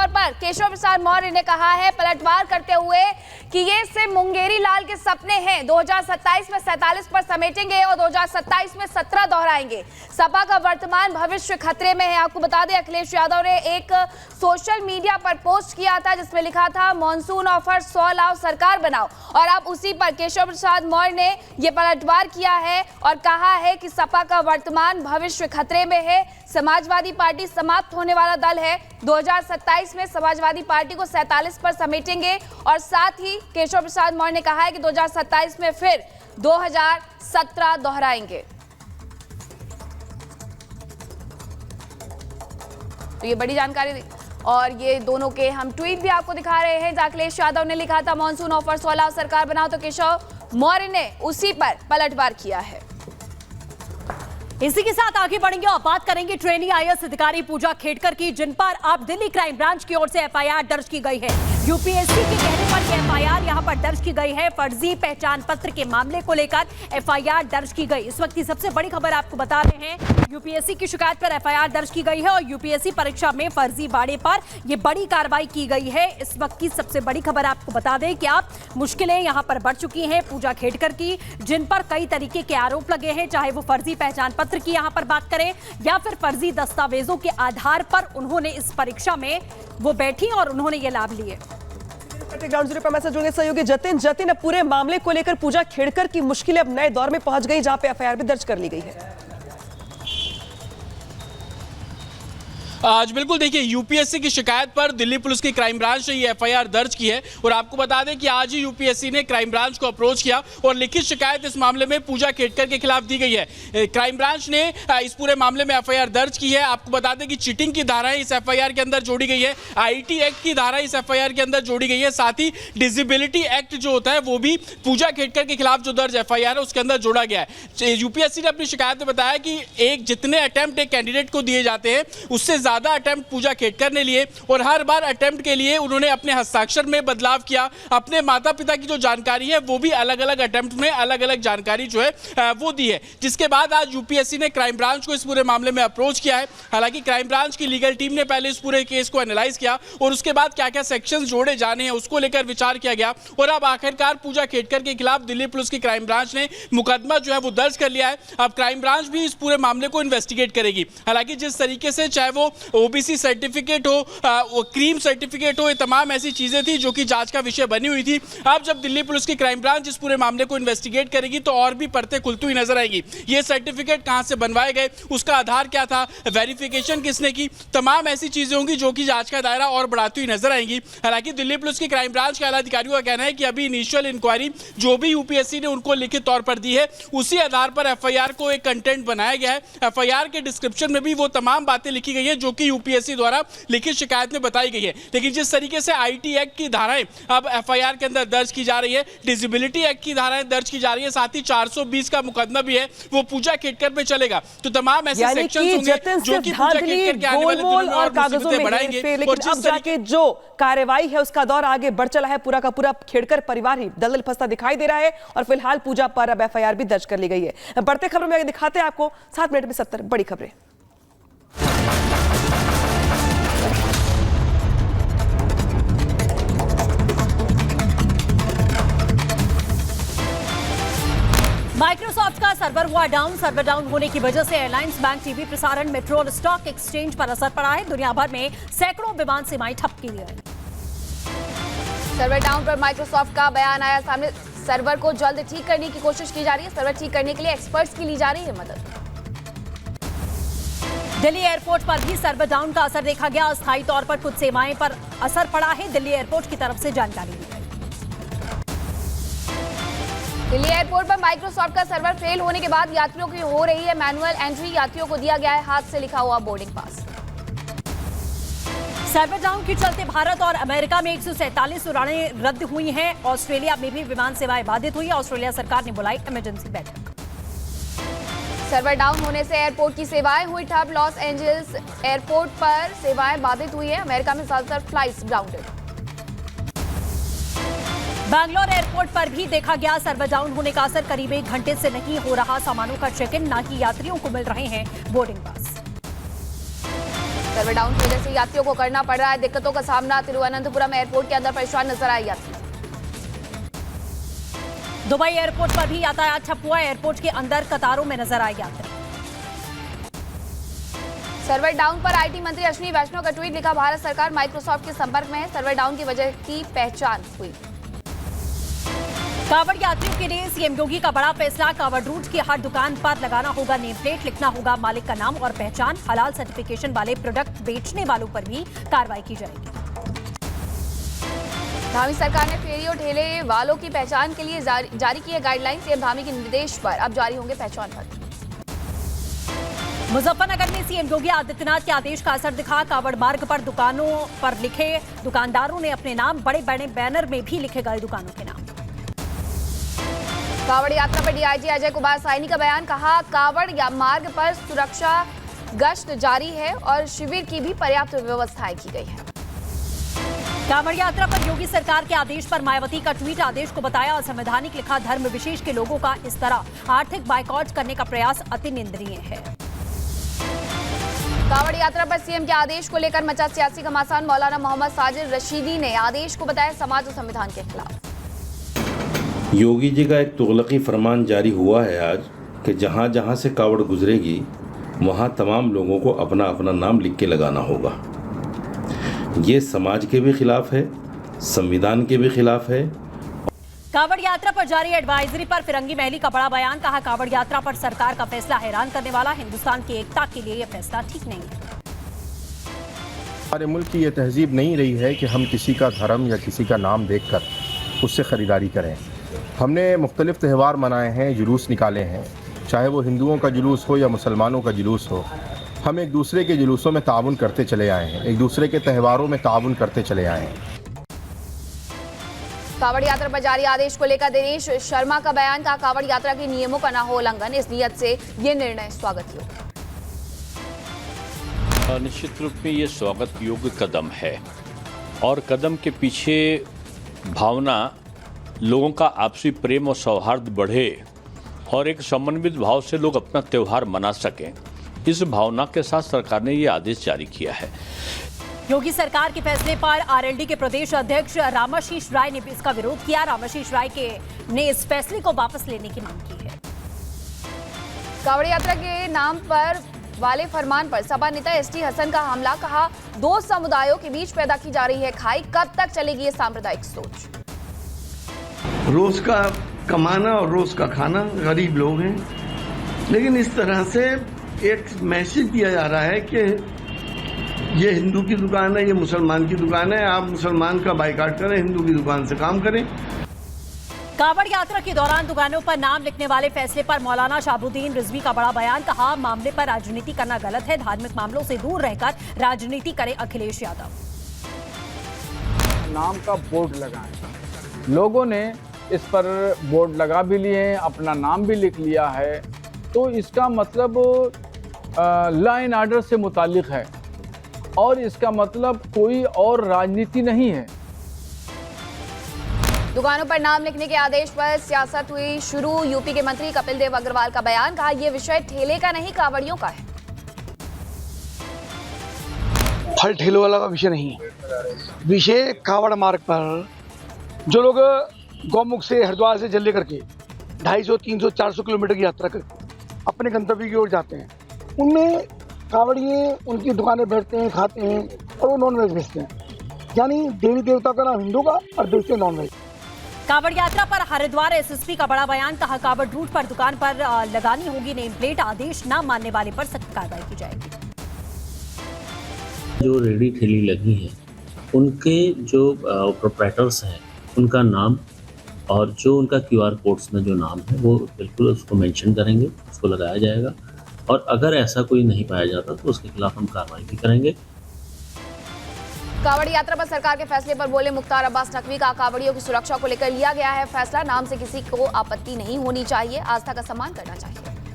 Offer पर केशव प्रसाद मौर्य ने कहा है पलटवार करते हुए कि ये सिर्फ मुंगेरी लाल के सपने हैं। 2027 में 47 पर समेटेंगे और 2027 में 17 दोहराएंगे। सपा का वर्तमान भविष्य खतरे में है। आपको बता दें, अखिलेश यादव ने एक सोशल मीडिया पर पोस्ट किया था जिसमें लिखा था मॉनसून ऑफर 100 लाओ सरकार बनाओ, और अब उसी पर केशव प्रसाद मौर्य ने ये पलटवार किया है और कहा है कि सपा का वर्तमान भविष्य खतरे में है। समाजवादी पार्टी समाप्त होने वाला दल है। 2027 में समाजवादी पार्टी को 47 पर समेटेंगे और साथ ही केशव प्रसाद मौर्य ने कहा है कि 2027 में फिर 2017 दोहराएंगे। तो ये बड़ी जानकारी दी और ये दोनों के हम ट्वीट भी आपको दिखा रहे हैं। अखिलेश यादव ने लिखा था मॉनसून ऑफर 100 लाओ सरकार बनाओ, तो केशव मौर्य ने उसी पर पलटवार किया है। इसी के साथ आगे बढ़ेंगे और बात करेंगे ट्रेनी आईएएस अधिकारी पूजा खेड़कर की, जिन पर अब दिल्ली क्राइम ब्रांच की ओर से एफआईआर दर्ज की गई है। यूपीएससी के कहने पर एफआईआर यहां पर दर्ज की गई है। फर्जी पहचान पत्र के मामले को लेकर एफआईआर दर्ज की गई। इस वक्त की सबसे बड़ी खबर आपको बता रहे हैं, यूपीएससी की शिकायत पर एफआईआर दर्ज की गई है और यूपीएससी परीक्षा में फर्जीवाड़े पर यह बड़ी कार्रवाई की गई है। इस वक्त की सबसे बड़ी खबर आपको बता दें कि आप मुश्किलें यहां पर बढ़ चुकी हैं पूजा खेड़कर की, जिन पर कई तरीके के आरोप लगे हैं, चाहे वो फर्जी पहचान पत्र की यहां पर बात करें या फिर फर्जी दस्तावेजों के आधार पर उन्होंने इस परीक्षा में वो बैठी और उन्होंने ये लाभ लिए। ग्राउंड जीरो पर मैसेज होंगे सहयोगी जतिन अब पूरे मामले को लेकर पूजा खेड़कर की मुश्किलें अब नए दौर में पहुंच गई, जहां पे एफआईआर भी दर्ज कर ली गई है। आज बिल्कुल देखिए, यूपीएससी की शिकायत पर दिल्ली पुलिस की क्राइम ब्रांच ने ये एफआईआर दर्ज की है और आपको बता दें कि आज ही यूपीएससी ने क्राइम ब्रांच को अप्रोच किया और लिखित शिकायत इस मामले में पूजा खेड़कर के खिलाफ दी गई है। क्राइम ब्रांच ने इस पूरे मामले में एफआईआर दर्ज की है। आपको बता दें कि चीटिंग की धाराएं इस एफआईआर के अंदर जोड़ी गई है, आईटी एक्ट की धारा इस एफआईआर के अंदर जोड़ी गई है, साथ ही डिसेबिलिटी एक्ट जो होता है वो भी पूजा खेड़कर के खिलाफ जो दर्ज एफआईआर है उसके अंदर जोड़ा गया है। यूपीएससी ने अपनी शिकायत में बताया कि एक जितने अटेम्प्ट एक कैंडिडेट को दिए जाते हैं उससे ज्यादा अटेम्प्ट पूजा खेड़कर ने लिए और हर बार अटेम्प्ट के लिए उन्होंने अपने हस्ताक्षर में बदलाव किया। अपने माता पिता की जो जानकारी है वो भी अलग अलग अटेम्प्ट में अलग अलग जानकारी जो है वो दी है, जिसके बाद आज यूपीएससी ने क्राइम ब्रांच को इस पूरे मामले में अप्रोच किया है। हालांकि क्राइम ब्रांच की लीगल टीम ने पहले इस पूरे केस को एनालाइज किया और उसके बाद क्या क्या सेक्शंस जोड़े जाने हैं उसको लेकर विचार किया गया और अब आखिरकार पूजा खेड़कर के खिलाफ दिल्ली पुलिस की क्राइम ब्रांच ने मुकदमा जो है वो दर्ज कर लिया है। अब क्राइम ब्रांच भी इस पूरे मामले को इन्वेस्टिगेट करेगी। हालांकि जिस तरीके से चाहे वो ओबीसी सर्टिफिकेट हो, वो क्रीम सर्टिफिकेट हो, ये तमाम ऐसी चीजें थी जो कि जांच का विषय बनी हुई थी। अब जब दिल्ली पुलिस की क्राइम ब्रांच इस पूरे मामले को इन्वेस्टिगेट करेगी तो और भी परतें खुलती हुई नजर आएगी। ये सर्टिफिकेट कहां से बनवाए गए, उसका आधार क्या था, वेरिफिकेशन किसने की, तमाम ऐसी चीजें होंगी जो कि जांच का दायरा और बढ़ाती हुई नजर आएंगी। हालांकि दिल्ली पुलिस की क्राइम ब्रांच के आला अधिकारियों का कहना है कि अभी इनिशियल इंक्वायरी जो भी यूपीएससी ने उनको लिखित तौर पर दी है उसी आधार पर एफआईआर को एक कंटेंट बनाया गया है। एफआईआर के डिस्क्रिप्शन में भी वो तमाम बातें लिखी गई है जो कि यूपीएससी द्वारा लिखित शिकायत में बताई गई है। लेकिन जिस तरीके से आईटी एक्ट की धाराएं अब एफआईआर के अंदर दर्ज की जा रही है, डिसेबिलिटी एक्ट की धाराएं दर्ज की जा रही है, साथ ही 420 का मुकदमा भी है वो पूजा खेड़कर पे चलेगा। तो तमाम ऐसे सेक्शंस होंगे जो कि पूजा खेड़कर के आने वाले दिनों में और मुसीबतें बढ़ाएंगे। लेकिन अब जाके जो कार्रवाई है उसका दौर आगे बढ़ चला है। पूरा का पूरा खेड़कर परिवार ही दलदल फंसता दिखाई दे रहा है और फिलहाल पूजा पर अब एफआईआर भी दर्ज कर ली गई है। बढ़ते खबरों में दिखाते हैं आपको 7 मिनट में 70 बड़ी खबरें। माइक्रोसॉफ्ट का सर्वर हुआ डाउन। सर्वर डाउन होने की वजह से एयरलाइंस, बैंक, टीवी प्रसारण, मेट्रो और स्टॉक एक्सचेंज पर असर पड़ा है। दुनिया भर में सैकड़ों विमान सेवाएं ठप की गई। सर्वर डाउन पर माइक्रोसॉफ्ट का बयान आया सामने। सर्वर को जल्द ठीक करने की कोशिश की जा रही है। सर्वर ठीक करने के लिए एक्सपर्ट्स की ली जा रही है मदद। दिल्ली एयरपोर्ट पर भी सर्वर डाउन का असर देखा गया। अस्थायी तौर पर कुछ सेवाएं पर असर पड़ा है, दिल्ली एयरपोर्ट की तरफ से जानकारी दी गई। दिल्ली एयरपोर्ट पर माइक्रोसॉफ्ट का सर्वर फेल होने के बाद यात्रियों की हो रही है मैनुअल एंट्री। यात्रियों को दिया गया है हाथ से लिखा हुआ बोर्डिंग पास। सर्वर डाउन के चलते भारत और अमेरिका में 147 उड़ानें रद्द हुई हैं। ऑस्ट्रेलिया में भी विमान सेवाएं बाधित हुई। ऑस्ट्रेलिया सरकार ने बुलाई इमरजेंसी बैठक। सर्वर डाउन होने से एयरपोर्ट की सेवाएं हुई ठप। लॉस एंजल्स एयरपोर्ट पर सेवाएं बाधित हुई है। अमेरिका में ज्यादातर फ्लाइट्स ग्राउंडेड। बैंगलोर एयरपोर्ट पर भी देखा गया सर्वर डाउन होने का असर। करीब 1 घंटे से नहीं हो रहा सामानों का चेक इन, ना ही यात्रियों को मिल रहे हैं बोर्डिंग पास। सर्वर डाउन की वजह से यात्रियों को करना पड़ रहा है दिक्कतों का सामना। तिरुवनंतपुरम एयरपोर्ट के अंदर परेशान नजर आए यात्री। दुबई एयरपोर्ट पर भी यातायात ठप हुआ। एयरपोर्ट के अंदर कतारों में नजर आए यात्री। सर्वर डाउन पर आईटी मंत्री अश्विनी वैष्णव का ट्वीट लिखा, भारत सरकार माइक्रोसॉफ्ट के संपर्क में है, सर्वर डाउन की वजह की पहचान हुई। कांवड़ यात्रियों के लिए सीएम योगी का बड़ा फैसला। कांवड़ रूट की हर दुकान पर लगाना होगा नेम प्लेट, लिखना होगा मालिक का नाम और पहचान। हलाल सर्टिफिकेशन वाले प्रोडक्ट बेचने वालों पर भी कार्रवाई की जाएगी। धामी सरकार ने फेरी और ठेले वालों की पहचान के लिए जारी किए गाइडलाइन। सीएम धामी के निर्देश पर अब जारी होंगे पहचान पत्र। मुजफ्फरनगर में सीएम योगी आदित्यनाथ के आदेश का असर दिखा। कांवड़ मार्ग पर दुकानों पर लिखे दुकानदारों ने अपने नाम, बड़े बड़े बैनर में भी लिखे गए दुकानों के नाम। कांवड़ यात्रा पर डीआईजी अजय कुमार साइनी का बयान, कहा कांवड़ मार्ग पर सुरक्षा गश्त जारी है और शिविर की भी पर्याप्त व्यवस्थाएं की गई है। कांवड़ यात्रा पर योगी सरकार के आदेश पर मायावती का ट्वीट, आदेश को बताया असंवैधानिक, लिखा धर्म विशेष के लोगों का इस तरह आर्थिक बाइकआउट करने का प्रयास अति निंदनीय है। कांवड़ यात्रा पर सीएम के आदेश को लेकर मचा सियासी घमासान। मौलाना मोहम्मद साजिद रशीदी ने आदेश को बताया समाज और संविधान के खिलाफ। योगी जी का एक तुगलकी फरमान जारी हुआ है आज कि जहां जहां से कावड़ गुजरेगी वहां तमाम लोगों को अपना अपना नाम लिख के लगाना होगा। ये समाज के भी खिलाफ है, संविधान के भी खिलाफ है। कांवड़ यात्रा पर जारी एडवाइजरी पर फिरंगी महली का बड़ा बयान, कहा कांवड़ यात्रा पर सरकार का फैसला हैरान करने वाला, हिंदुस्तान की एकता के लिए यह फैसला ठीक नहीं है। हमारे मुल्क की ये तहजीब नहीं रही है कि हम किसी का धर्म या किसी का नाम देखकर उससे ख़रीदारी करें। हमने मुख्तलिफ त्यौहार मनाए हैं, जुलूस निकाले हैं, चाहे वो हिंदुओं का जुलूस हो या मुसलमानों का जुलूस हो। हम एक दूसरे के जुलूसों में ताउन करते चले आए हैं, एक दूसरे के त्यौहारों में ताउन करते चले आए हैं। कांवड़ यात्रा पर जारी आदेश को लेकर दिनेश शर्मा का बयान, कहा कांवड़ यात्रा के नियमों का न हो उल्लंघन, इस नियत से ये निर्णय स्वागत योग्य। निश्चित रूप में ये स्वागत योग्य कदम है और कदम के पीछे भावना लोगों का आपसी प्रेम और सौहार्द बढ़े और एक समन्वित भाव से लोग अपना त्यौहार मना सकें, इस भावना के साथ सरकार ने ये आदेश जारी किया है। योगी सरकार के फैसले पर आरएलडी के प्रदेश अध्यक्ष रामाशीष राय ने भी इसका विरोध किया। रामाशीष राय ने इस फैसले को वापस लेने की मांग की है। कांवड़ यात्रा के नाम पर वाले फरमान पर सपा नेता एसटी हसन का हमला, कहा दो समुदायों के बीच पैदा की जा रही है खाई, कब तक चलेगी ये सांप्रदायिक सोच। रोज का कमाना और रोज का खाना, गरीब लोग हैं, लेकिन इस तरह से एक मैसेज दिया जा रहा है कि ये हिंदू की दुकान है, ये मुसलमान की दुकान है, आप मुसलमान का बाइकाट करें, हिंदू की दुकान से काम करें। कांवड़ यात्रा के दौरान दुकानों पर नाम लिखने वाले फैसले पर मौलाना शाहबुद्दीन रिजवी का बड़ा बयान, कहा मामले पर राजनीति करना गलत है, धार्मिक मामलों से दूर रहकर राजनीति करे अखिलेश यादव। नाम का बोर्ड लगाएं, लोगों ने इस पर बोर्ड लगा भी लिए हैं, अपना नाम भी लिख लिया है, तो इसका मतलब लॉ एंड ऑर्डर से मुताल्लिक है और इसका मतलब कोई और राजनीति नहीं है। दुकानों पर नाम लिखने के आदेश पर सियासत हुई शुरू। यूपी के मंत्री कपिल देव अग्रवाल का बयान, कहा यह विषय ठेले का नहीं कांवड़ियों का है। फल ठेलों वाला का विषय नहीं है, विषय कांवड़ मार्ग पर जो लोग गौमुख से हरिद्वार से जल्ले करके 250, 300, 400 किलोमीटर की यात्रा करके अपने गंतव्य की ओर जाते हैं, उनमें कांवड़िए उनकी दुकानें बैठते हैं, खाते हैं और वो नॉन वेज बेचते हैं, यानी देवी देवता का नाम हिंदू का और बेचते नॉन वेज। कांवड़ यात्रा पर हरिद्वार एसएसपी का बड़ा बयान, कहा कांवड़ रूट पर दुकान पर लगानी होगी नेम प्लेट, आदेश न मानने वाले पर सख्त कार्रवाई की जाएगी। जो रेहड़ी ठेली लगी हैं उनके जो प्रोप्राइटर्स हैं उनका नाम और जो उनका QR कोड्स में जो नाम है वो बिल्कुल उसको मेंशन करेंगे, उसको लगाया जाएगा और अगर ऐसा कोई नहीं पाया जाता तो उसके खिलाफ हम कार्रवाई भी करेंगे। कांवड़ यात्रा पर सरकार के फैसले पर बोले मुख्तार अब्बास नकवी, का कांवड़ियों की सुरक्षा को लेकर लिया गया है फैसला, नाम से किसी को आपत्ति नहीं होनी चाहिए, आस्था का सम्मान करना चाहिए।